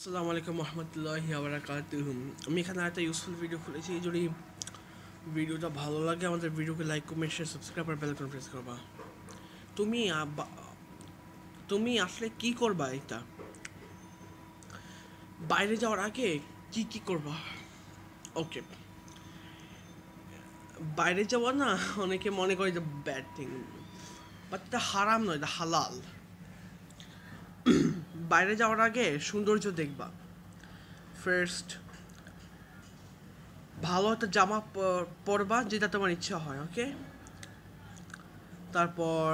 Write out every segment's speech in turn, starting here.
আসসালামু আলাইকুম রহমতুল্লাহি ওয়া বারাকাতুহু। আমি এখানে একটা ইউজফুল ভিডিও খুলেছি। যদি ভিডিওটা ভালো লাগে আমাদের ভিডিওকে লাইক কমেন্ট শেয়ার সাবস্ক্রাইব আর বেল আইকন প্রেস করবা। তুমি তুমি আসলে কি করবা? এটা বাইরে যাওয়ার আগে কি কি করবা? ওকে, বাইরে যাওয়া না অনেকে মনে করে যে ব্যাড থিং, বাট এটা হারাম নয়, এটা হালাল। বাইরে যাওয়ার আগে সৌন্দর্য দেখবা। ফার্স্ট ভালো একটা জামা পরবা যেটা তোমার ইচ্ছা হয়, ওকে। তারপর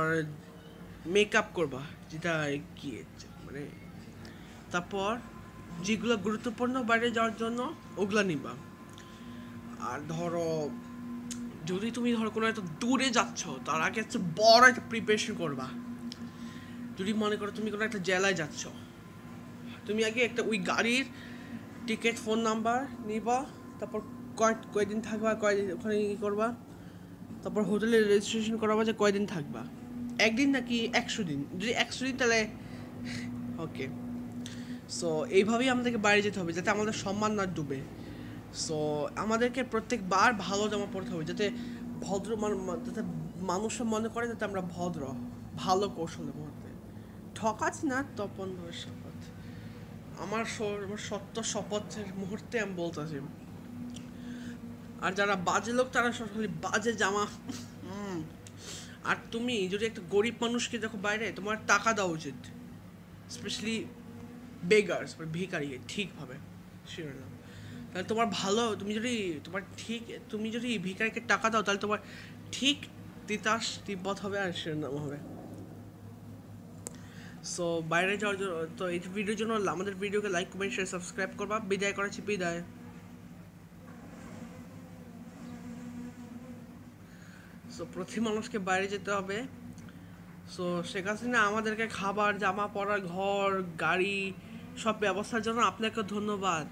মেকআপ করবা যেটা কি মানে, তারপর যেগুলো গুরুত্বপূর্ণ বাইরে যাওয়ার জন্য ওগুলা নিবা। আর ধরো যদি তুমি কোনো একটা দূরে যাচ্ছ তার আগে হচ্ছে বড় একটা প্রিপারেশন করবা। যদি মনে করো তুমি কোনো একটা জেলায় যাচ্ছ, তুমি আগে একটা ওই গাড়ির টিকিট ফোন নাম্বার নিবা। তারপর কয়দিন থাকবা, কয়দিন ওখানে কী করবা। তারপর হোটেলে রেজিস্ট্রেশন করাবা যে কয়দিন থাকবা, একদিন নাকি 100 দিন। যদি 100 দিন তাহলে ওকে। সো এইভাবেই আমাদেরকে বাইরে যেতে হবে যাতে আমাদের সম্মান না ডুবে। সো আমাদেরকে প্রত্যেকবার ভালো জামা পরতে হবে যাতে যাতে মানুষও মনে করে যাতে আমরা ভদ্র, ভালো কৌশলের মধ্যে ঠকাচ্ছি না। তপন শপথ, আমার সত্য শপথের মুহূর্তে আমি বলতেছি। আর যারা বাজে লোক তারা সরাসরি বাজে জামা। আর তুমি যদি একটা গরিব মানুষকে দেখো বাইরে, তোমার টাকা দেওয়া উচিত, স্পেশালি বেগার্স মানে ভিখারিকে ঠিকভাবে। শিওর না তাহলে তোমার ভালো, তুমি যদি ভিখারিকে টাকা দাও তাহলে তোমার ঠিক তিতাস তিব্বত হবে আর শিরোনাম হবে। সো বাইরে যাওয়ার জন্য তো এই ভিডিওর জন্য আমাদের ভিডিওকে লাইক কমেন্ট শেয়ার সাবস্ক্রাইব করবা। বিদায় করাচ্ছি, বিদায়। সো প্রতি মানুষকে বাইরে যেতে হবে। সো শেখ হাসিনা আমাদেরকে খাবার, জামা পরা, ঘর, গাড়ি সব ব্যবস্থার জন্য আপনাকে ধন্যবাদ।